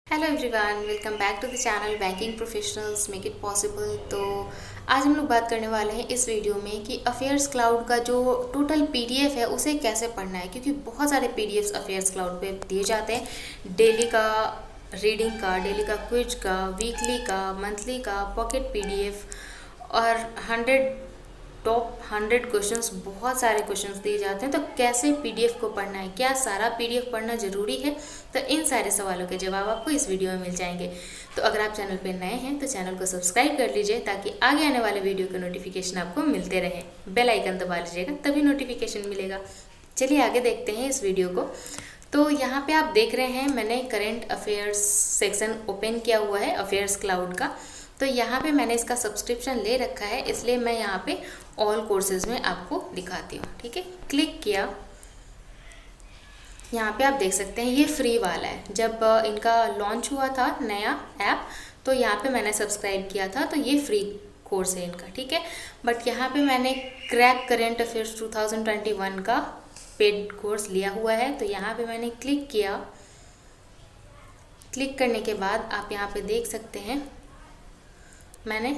Hello everyone, welcome back to the channel banking professionals make it possible. तो आज हम लोग बात करने वाले हैं इस वीडियो में कि अफेयर्स क्लाउड का जो टोटल पीडीएफ है उसे कैसे पढ़ना है, क्योंकि बहुत सारे पीडीएफ्स अफेयर्स क्लाउड पे दिए जाते हैं। डेली का रीडिंग का, डेली का क्विज का, वीकली का, मंथली का, पॉकेट पीडीएफ और 100 क्वेश्चंस, बहुत सारे क्वेश्चंस दिए जाते हैं। तो कैसे पीडीएफ को पढ़ना है, क्या सारा पीडीएफ पढ़ना ज़रूरी है? तो इन सारे सवालों के जवाब आपको इस वीडियो में मिल जाएंगे। तो अगर आप चैनल पर नए हैं तो चैनल को सब्सक्राइब कर लीजिए ताकि आगे आने वाले वीडियो के नोटिफिकेशन आपको मिलते रहे। बेल आइकन दबा लीजिएगा तभी नोटिफिकेशन मिलेगा। चलिए आगे देखते हैं इस वीडियो को। तो यहाँ पे आप देख रहे हैं मैंने करेंट अफेयर्स सेक्शन ओपन किया हुआ है अफेयर्स क्लाउड का। तो यहाँ पे मैंने इसका सब्सक्रिप्शन ले रखा है, इसलिए मैं यहाँ पे ऑल कोर्सेज में आपको दिखाती हूँ। ठीक है, क्लिक किया। यहाँ पे आप देख सकते हैं ये फ्री वाला है। जब इनका लॉन्च हुआ था नया ऐप तो यहाँ पे मैंने सब्सक्राइब किया था, तो ये फ्री कोर्स है इनका। ठीक है, बट यहाँ पे मैंने क्रैक करेंट अफेयर्स 2021 का पेड कोर्स लिया हुआ है। तो यहाँ पे मैंने क्लिक किया। क्लिक करने के बाद आप यहाँ पे देख सकते हैं मैंने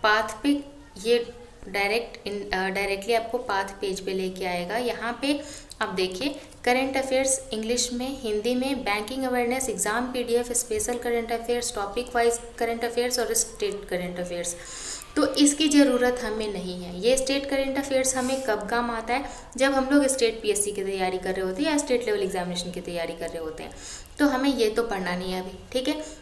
पाथ पे ये डायरेक्टली आपको पाथ पेज पे लेके आएगा। यहाँ पे आप देखिए करंट अफेयर्स इंग्लिश में, हिंदी में, banking awareness, exam PDF, special current affairs, topic wise current affairs और स्टेट करंट अफेयर्स। तो इसकी ज़रूरत हमें नहीं है। ये स्टेट करंट अफेयर्स हमें कब काम आता है? जब हम लोग स्टेट पीएससी की तैयारी कर रहे होते हैं या स्टेट लेवल एग्जामिनेशन की तैयारी कर रहे होते हैं। तो हमें ये तो पढ़ना नहीं है अभी। ठीक है,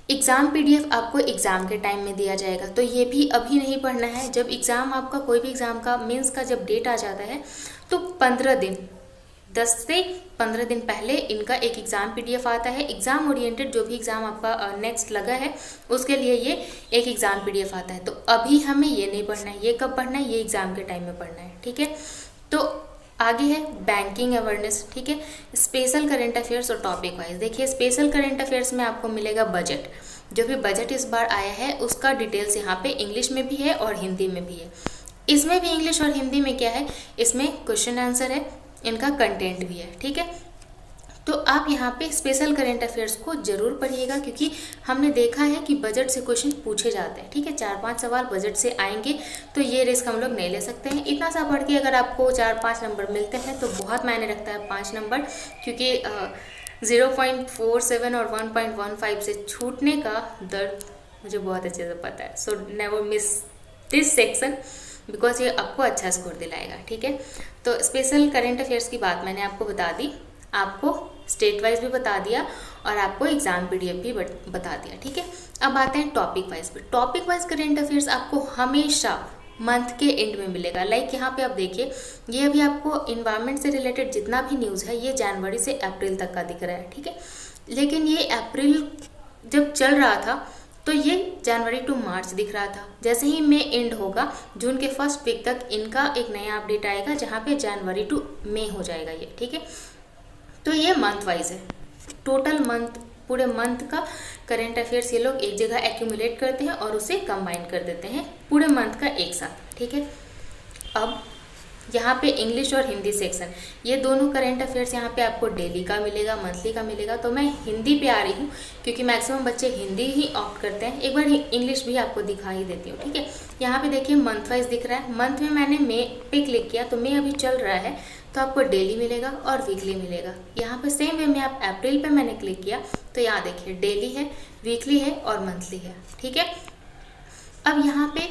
एग्ज़ाम पीडीएफ आपको एग्ज़ाम के टाइम में दिया जाएगा, तो ये भी अभी नहीं पढ़ना है। जब एग्ज़ाम आपका, कोई भी एग्ज़ाम का, मेंस का जब डेट आ जाता है तो 15 दिन, 10 से 15 दिन पहले इनका एक एग्ज़ाम पीडीएफ आता है। एग्ज़ाम ओरिएंटेड जो भी एग्ज़ाम आपका नेक्स्ट लगा है उसके लिए ये एक एग्ज़ाम पीडीएफ आता है। तो अभी हमें ये नहीं पढ़ना है। ये कब पढ़ना है? ये एग्ज़ाम के टाइम में पढ़ना है। ठीक है, तो आगे है बैंकिंग अवेयरनेस। ठीक है, स्पेशल करंट अफेयर्स और टॉपिक वाइज। देखिए स्पेशल करंट अफेयर्स में आपको मिलेगा बजट। जो भी बजट इस बार आया है उसका डिटेल्स यहाँ पे इंग्लिश में भी है और हिंदी में भी है। इसमें भी इंग्लिश और हिंदी में क्या है, इसमें क्वेश्चन आंसर है, इनका कंटेंट भी है। ठीक है, तो आप यहाँ पे स्पेशल करंट अफेयर्स को जरूर पढ़िएगा, क्योंकि हमने देखा है कि बजट से क्वेश्चन पूछे जाते हैं। ठीक है, 4-5 सवाल बजट से आएंगे, तो ये रिस्क हम लोग नहीं ले सकते हैं। इतना सा पढ़ के अगर आपको 4-5 नंबर मिलते हैं तो बहुत मायने रखता है 5 नंबर, क्योंकि 0.47 और 1.15 से छूटने का दर्द मुझे बहुत अच्छे से पता है। So never miss this section, because ये आपको अच्छा स्कोर दिलाएगा। ठीक है, तो स्पेशल करंट अफेयर्स की बात मैंने आपको बता दी, आपको स्टेट वाइज भी बता दिया और आपको एग्जाम पीडीएफ भी बता दिया। ठीक है, अब आते हैं टॉपिक वाइज पे। टॉपिक वाइज करंट अफेयर्स आपको हमेशा मंथ के एंड में मिलेगा। लाइक यहाँ पे आप देखिए, ये अभी आपको इन्वायरमेंट से रिलेटेड जितना भी न्यूज़ है ये जनवरी से अप्रैल तक का दिख रहा है। ठीक है, लेकिन ये अप्रैल जब चल रहा था तो ये जनवरी टू मार्च दिख रहा था। जैसे ही मई एंड होगा, जून के फर्स्ट वीक तक इनका एक नया अपडेट आएगा जहाँ पे जनवरी टू मई हो जाएगा ये। ठीक है, तो ये मंथ वाइज है। टोटल मंथ, पूरे मंथ का करंट अफेयर्स ये लोग एक जगह एक्यूमुलेट करते हैं और उसे कंबाइन कर देते हैं पूरे मंथ का एक साथ। ठीक है, अब यहाँ पे इंग्लिश और हिंदी सेक्शन, ये दोनों करंट अफेयर्स यहाँ पे आपको डेली का मिलेगा, मंथली का मिलेगा। तो मैं हिंदी पे आ रही हूँ क्योंकि मैक्सिमम बच्चे हिंदी ही ऑप्ट करते हैं। एक बार इंग्लिश भी आपको दिखा ही देती हूँ। ठीक है, यहाँ पे देखिए मंथ वाइज दिख रहा है। मंथ में मैंने मई पे क्लिक किया, तो मई अभी चल रहा है, तो आपको डेली मिलेगा और वीकली मिलेगा। यहाँ पे सेम वे में आप अप्रैल पे मैंने क्लिक किया, तो यहाँ देखिए डेली है, वीकली है और मंथली है। ठीक है, अब यहाँ पे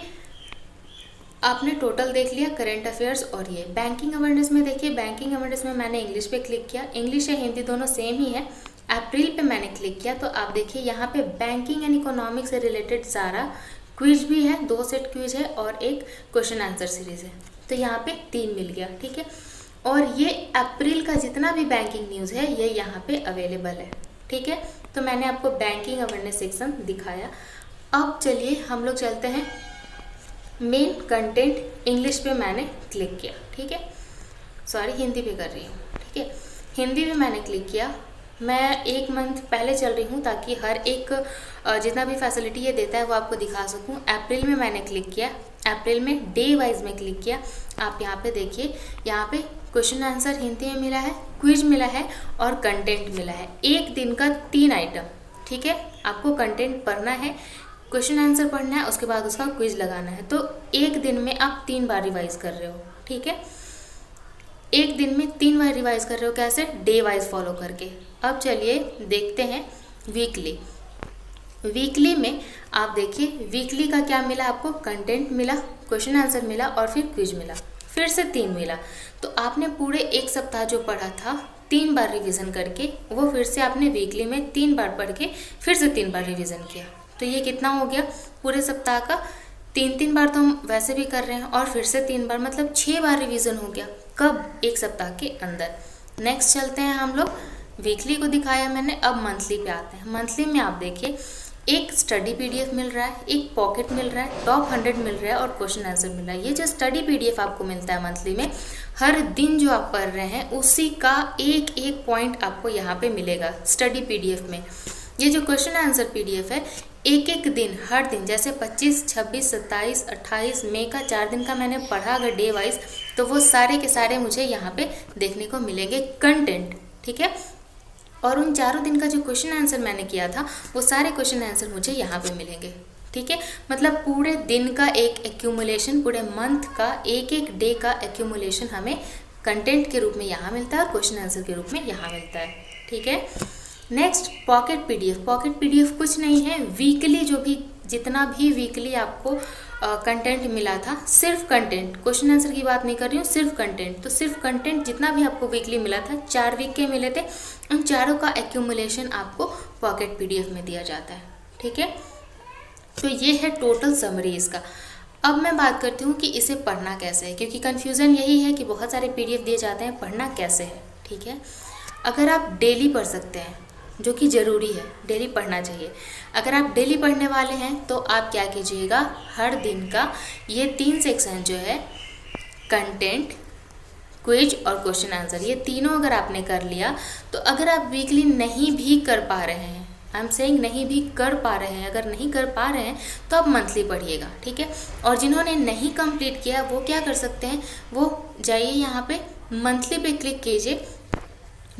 आपने टोटल देख लिया करंट अफेयर्स। और ये बैंकिंग अवेयरनेस में देखिए, बैंकिंग अवेयरनेस में मैंने इंग्लिश पे क्लिक किया। इंग्लिश या हिंदी दोनों सेम ही है। अप्रैल पे मैंने क्लिक किया, तो आप देखिए यहाँ पे बैंकिंग एंड इकोनॉमिक्स से रिलेटेड सारा क्विज भी है, 2 सेट क्विज है और एक क्वेश्चन आंसर सीरीज है। तो यहाँ पे 3 मिल गया। ठीक है, और ये अप्रैल का जितना भी बैंकिंग न्यूज़ है ये यहाँ पे अवेलेबल है। ठीक है, तो मैंने आपको बैंकिंग अवेयरनेस सेक्शन दिखाया। अब चलिए हम लोग चलते हैं मेन कंटेंट। इंग्लिश पे मैंने क्लिक किया। ठीक है, सॉरी हिंदी पे कर रही हूँ। ठीक है, हिंदी पे मैंने क्लिक किया। मैं 1 मंथ पहले चल रही हूँ ताकि हर एक जितना भी फैसिलिटी ये देता है वो आपको दिखा सकूँ। अप्रैल में मैंने क्लिक किया, अप्रैल में डे वाइज में क्लिक किया। आप यहाँ पे देखिए, यहाँ पे क्वेश्चन आंसर हिंदी में मिला है, क्विज मिला है और कंटेंट मिला है। एक दिन का 3 आइटम, ठीक है। आपको कंटेंट पढ़ना है, क्वेश्चन आंसर पढ़ना है, उसके बाद उसका क्विज लगाना है। तो एक दिन में आप 3 बार रिवाइज कर रहे हो, ठीक है। एक दिन में 3 बार रिवाइज कर रहे हो, कैसे? डे वाइज फॉलो करके। अब चलिए देखते हैं वीकली। वीकली में आप देखिए, वीकली का क्या मिला आपको? कंटेंट मिला, क्वेश्चन आंसर मिला और फिर क्विज मिला, फिर से 3 मिला। तो आपने पूरे एक सप्ताह जो पढ़ा था 3 बार रिवीजन करके, वो फिर से आपने वीकली में 3 बार पढ़ के फिर से 3 बार रिवीजन किया। तो ये कितना हो गया पूरे सप्ताह का? 3 बार तो हम वैसे भी कर रहे हैं और फिर से 3 बार, मतलब 6 बार रिवीजन हो गया। कब? एक सप्ताह के अंदर। नेक्स्ट चलते हैं हम लोग, वीकली को दिखाया मैंने, अब मंथली पे आते हैं। मंथली में आप देखिए, एक स्टडी पीडीएफ मिल रहा है, एक पॉकेट मिल रहा है, टॉप 100 मिल रहा है और क्वेश्चन आंसर मिल रहा है। ये जो स्टडी पीडीएफ आपको मिलता है मंथली में, हर दिन जो आप पढ़ रहे हैं उसी का एक एक पॉइंट आपको यहाँ पे मिलेगा स्टडी पीडीएफ में। ये जो क्वेश्चन आंसर पीडीएफ है, एक एक दिन, हर दिन, जैसे 25, 26, 27, 28 मई का 4 दिन का मैंने पढ़ा अगर डे वाइज, तो वो सारे के सारे मुझे यहाँ पे देखने को मिलेंगे कंटेंट, ठीक है। और उन 4 दिन का जो क्वेश्चन आंसर मैंने किया था, वो सारे क्वेश्चन आंसर मुझे यहाँ पे मिलेंगे, ठीक है। मतलब पूरे दिन का एक एक्यूमुलेशन, पूरे मंथ का एक एक डे का एक्यूमुलेशन हमें कंटेंट के रूप में यहाँ मिलता है और क्वेश्चन आंसर के रूप में यहाँ मिलता है, ठीक है। Next pocket PDF. Pocket PDF कुछ नहीं है, वीकली जो भी, जितना भी वीकली आपको कंटेंट मिला था, सिर्फ कंटेंट, क्वेश्चन आंसर की बात नहीं कर रही हूँ, सिर्फ कंटेंट। तो सिर्फ कंटेंट जितना भी आपको वीकली मिला था, 4 वीक के मिले थे, उन चारों का एक्यूमुलेशन आपको पॉकेट पीडीएफ में दिया जाता है, ठीक है। तो ये है टोटल समरी इसका। अब मैं बात करती हूँ कि इसे पढ़ना कैसे है, क्योंकि कन्फ्यूज़न यही है कि बहुत सारे पीडीएफ दिए जाते हैं, पढ़ना कैसे है, ठीक है। अगर आप डेली पढ़ सकते हैं, जो कि ज़रूरी है, डेली पढ़ना चाहिए। अगर आप डेली पढ़ने वाले हैं तो आप क्या कीजिएगा, हर दिन का ये 3 सेक्शन जो है, कंटेंट, क्विज और क्वेश्चन आंसर, ये तीनों अगर आपने कर लिया, तो अगर आप वीकली नहीं भी कर पा रहे हैं, आई एम सेइंग नहीं भी कर पा रहे हैं, अगर नहीं कर पा रहे हैं तो आप मंथली पढ़िएगा, ठीक है। और जिन्होंने नहीं कंप्लीट किया वो क्या कर सकते हैं, वो जाइए यहाँ पे मंथली पे क्लिक कीजिए।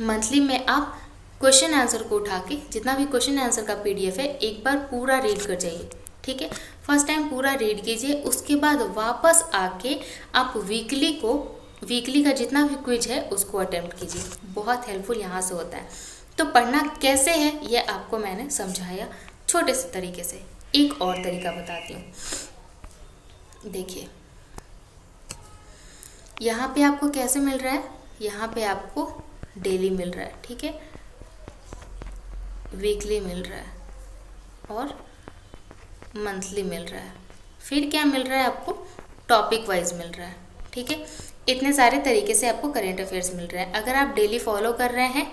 मंथली में आप क्वेश्चन आंसर को उठा के, जितना भी क्वेश्चन आंसर का पीडीएफ है, एक बार पूरा रीड कर जाइए, ठीक है। फर्स्ट टाइम पूरा रीड कीजिए, उसके बाद वापस आके आप वीकली का जितना भी क्विज है उसको अटेम्प्ट कीजिए। बहुत हेल्पफुल यहाँ से होता है। तो पढ़ना कैसे है ये आपको मैंने समझाया छोटे से तरीके से। एक और तरीका बताती हूँ, देखिए यहाँ पे आपको कैसे मिल रहा है, यहाँ पे आपको डेली मिल रहा है, ठीक है, वीकली मिल रहा है और मंथली मिल रहा है। फिर क्या मिल रहा है आपको, टॉपिक वाइज मिल रहा है, ठीक है। इतने सारे तरीके से आपको करेंट अफेयर्स मिल रहे हैं। अगर आप डेली फॉलो कर रहे हैं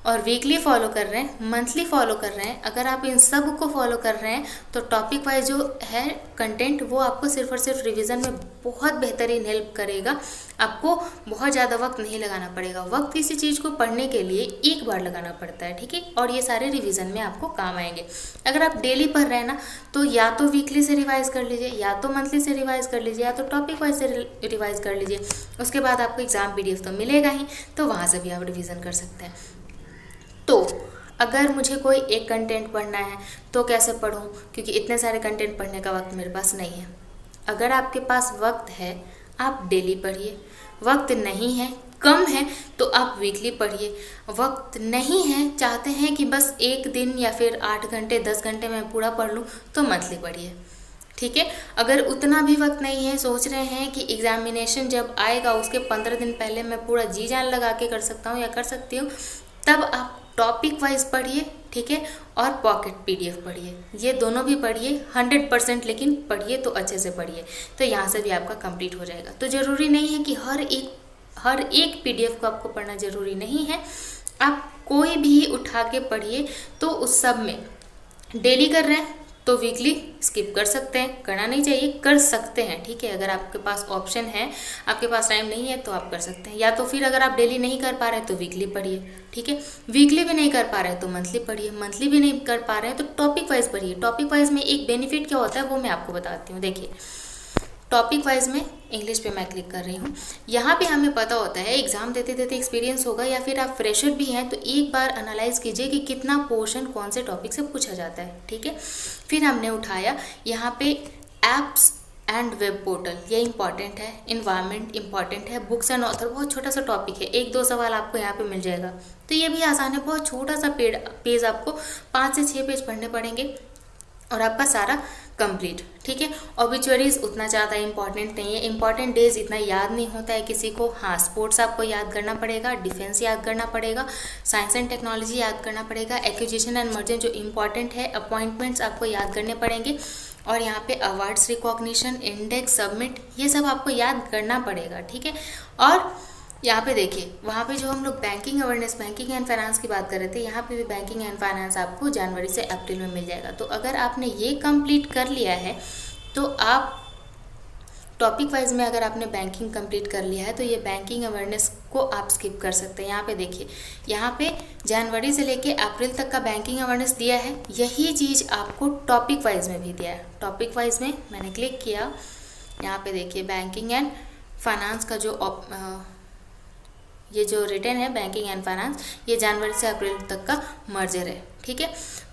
और वीकली फॉलो कर रहे हैं, मंथली फॉलो कर रहे हैं, अगर आप इन सब को फॉलो कर रहे हैं, तो टॉपिक वाइज जो है कंटेंट, वो आपको सिर्फ और सिर्फ रिवीजन में बहुत बेहतरीन हेल्प करेगा। आपको बहुत ज़्यादा वक्त नहीं लगाना पड़ेगा। वक्त किसी चीज़ को पढ़ने के लिए एक बार लगाना पड़ता है, ठीक है, और ये सारे रिवीजन में आपको काम आएंगे। अगर आप डेली पढ़ रहे हैं ना, तो या तो वीकली से रिवाइज कर लीजिए, या तो मंथली से रिवाइज कर लीजिए, या तो टॉपिक वाइज से रिवाइज कर लीजिए। उसके बाद आपको एग्जाम पीडीएफ तो मिलेगा ही, तो वहाँ से भी आप रिवीजन कर सकते हैं। तो अगर मुझे कोई एक कंटेंट पढ़ना है तो कैसे पढूं, क्योंकि इतने सारे कंटेंट पढ़ने का वक्त मेरे पास नहीं है। अगर आपके पास वक्त है आप डेली पढ़िए, वक्त नहीं है, कम है, तो आप वीकली पढ़िए। वक्त नहीं है, चाहते हैं कि बस एक दिन या फिर 8 घंटे 10 घंटे में पूरा पढ़ लूँ, तो मंथली पढ़िए, ठीक है। अगर उतना भी वक्त नहीं है, सोच रहे हैं कि एग्जामिनेशन जब आएगा उसके 15 दिन पहले मैं पूरा जी जान लगा के कर सकता हूँ या कर सकती हूँ, तब आप टॉपिक वाइज पढ़िए, ठीक है, और पॉकेट पीडीएफ पढ़िए। ये दोनों भी पढ़िए 100%, लेकिन पढ़िए तो अच्छे से पढ़िए, तो यहाँ से भी आपका कंप्लीट हो जाएगा। तो ज़रूरी नहीं है कि हर एक पीडीएफ को आपको पढ़ना ज़रूरी नहीं है। आप कोई भी उठा के पढ़िए। तो उस सब में डेली कर रहे हैं तो वीकली स्किप कर सकते हैं, करना नहीं चाहिए, कर सकते हैं, ठीक है। अगर आपके पास ऑप्शन है, आपके पास टाइम नहीं है, तो आप कर सकते हैं। या तो फिर अगर आप डेली नहीं कर पा रहे हैं तो वीकली पढ़िए, ठीक है। वीकली भी नहीं कर पा रहे हैं तो मंथली पढ़िए, मंथली भी नहीं कर पा रहे हैं तो टॉपिक वाइज पढ़िए। टॉपिक वाइज में एक बेनिफिट क्या होता है वो मैं आपको बताती हूँ। देखिए, टॉपिक वाइज में इंग्लिश पे मैं क्लिक कर रही हूँ। यहाँ पे हमें पता होता है, एग्ज़ाम देते देते एक्सपीरियंस होगा या फिर आप फ्रेशर भी हैं तो एक बार एनालाइज कीजिए कि कितना पोर्शन कौन से टॉपिक से पूछा जाता है, ठीक है। फिर हमने उठाया यहाँ पे एप्स एंड वेब पोर्टल, ये इंपॉर्टेंट है। इन्वायरमेंट इंपॉर्टेंट है। बुक्स एंड ऑथर बहुत छोटा सा टॉपिक है, 1-2 सवाल आपको यहाँ पे मिल जाएगा, तो ये भी आसान है। बहुत छोटा सा पेज आपको 5 से 6 पेज पढ़ने पड़ेंगे और आपका सारा कंप्लीट, ठीक है। ऑबिचुअरीज उतना ज़्यादा इंपॉर्टेंट नहीं है। इंपॉर्टेंट डेज इतना याद नहीं होता है किसी को। हाँ, स्पोर्ट्स आपको याद करना पड़ेगा, डिफेंस याद करना पड़ेगा, साइंस एंड टेक्नोलॉजी याद करना पड़ेगा, एक्विजिशन एंड मर्जर जो इंपॉर्टेंट है, अपॉइंटमेंट्स आपको याद करने पड़ेंगे, और यहाँ पे अवार्ड्स रिकॉग्निशन, इंडेक्स, सबमिट, ये सब आपको याद करना पड़ेगा, ठीक है। और यहाँ पे देखिए, वहाँ पे जो हम लोग banking awareness, banking and finance की बात कर रहे थे, यहाँ पे भी बैंकिंग एंड फाइनेंस आपको जनवरी से अप्रैल में मिल जाएगा। तो अगर आपने ये कंप्लीट कर लिया है तो आप टॉपिक वाइज में, अगर आपने बैंकिंग कंप्लीट कर लिया है तो ये बैंकिंग अवेयरनेस को आप स्किप कर सकते हैं। यहाँ पे देखिए, यहाँ पे जनवरी से लेके अप्रैल तक का बैंकिंग अवेयरनेस दिया है, यही चीज़ आपको टॉपिक वाइज में भी दिया है। टॉपिक वाइज में मैंने क्लिक किया, यहाँ पे देखिए बैंकिंग एंड फाइनेंस का ये जो रिटर्न है बैंकिंग एंड फाइनेंस, ये जनवरी से अप्रैल तक का मर्जर है, ठीक है।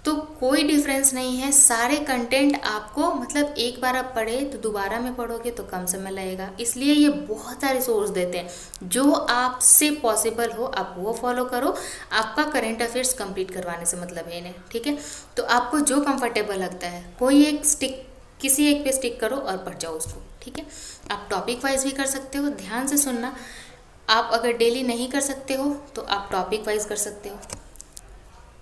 तो कोई डिफरेंस नहीं है, सारे कंटेंट आपको, मतलब एक बार आप पढ़े तो दोबारा में पढ़ोगे तो कम समय लगेगा, इसलिए ये बहुत सारे सोर्स देते हैं। जो आपसे पॉसिबल हो आप वो फॉलो करो। आपका करंट अफेयर्स कंप्लीट करवाने से मतलब है इन्हें, ठीक है। तो आपको जो कंफर्टेबल लगता है, कोई एक किसी एक पे स्टिक करो और पढ़ जाओ उसको, ठीक है। आप टॉपिक वाइज भी कर सकते हो, ध्यान से सुनना। आप अगर डेली नहीं कर सकते हो तो आप टॉपिक वाइज कर सकते हो।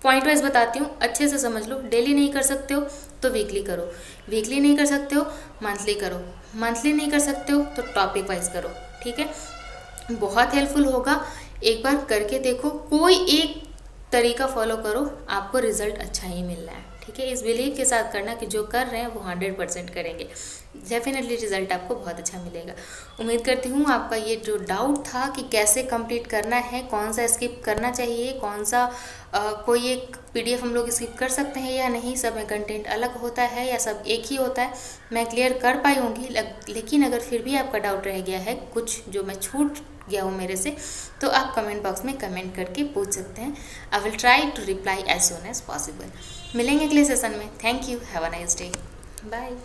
पॉइंट वाइज बताती हूँ, अच्छे से समझ लो। डेली नहीं कर सकते हो तो वीकली करो, वीकली नहीं कर सकते हो मंथली करो, मंथली नहीं कर सकते हो तो टॉपिक वाइज करो, ठीक है। बहुत हेल्पफुल होगा, एक बार करके देखो, कोई एक तरीका फॉलो करो, आपको रिजल्ट अच्छा ही मिल रहा है, ठीक है। इस बिलीव के साथ करना कि जो कर रहे हैं वो 100% करेंगे, डेफिनेटली रिजल्ट आपको बहुत अच्छा मिलेगा। उम्मीद करती हूँ आपका ये जो डाउट था कि कैसे कंप्लीट करना है, कौन सा स्किप करना चाहिए, कौन सा कोई एक PDF हम लोग स्किप कर सकते हैं या नहीं, सब में कंटेंट अलग होता है या सब एक ही होता है, मैं क्लियर कर पाई होंगी। लेकिन अगर फिर भी आपका डाउट रह गया है, कुछ जो मैं छूट गया हूँ मेरे से, तो आप कमेंट बॉक्स में कमेंट करके पूछ सकते हैं। I will try to reply as soon as possible. मिलेंगे अगले सेशन में। Thank you, have a nice day, bye.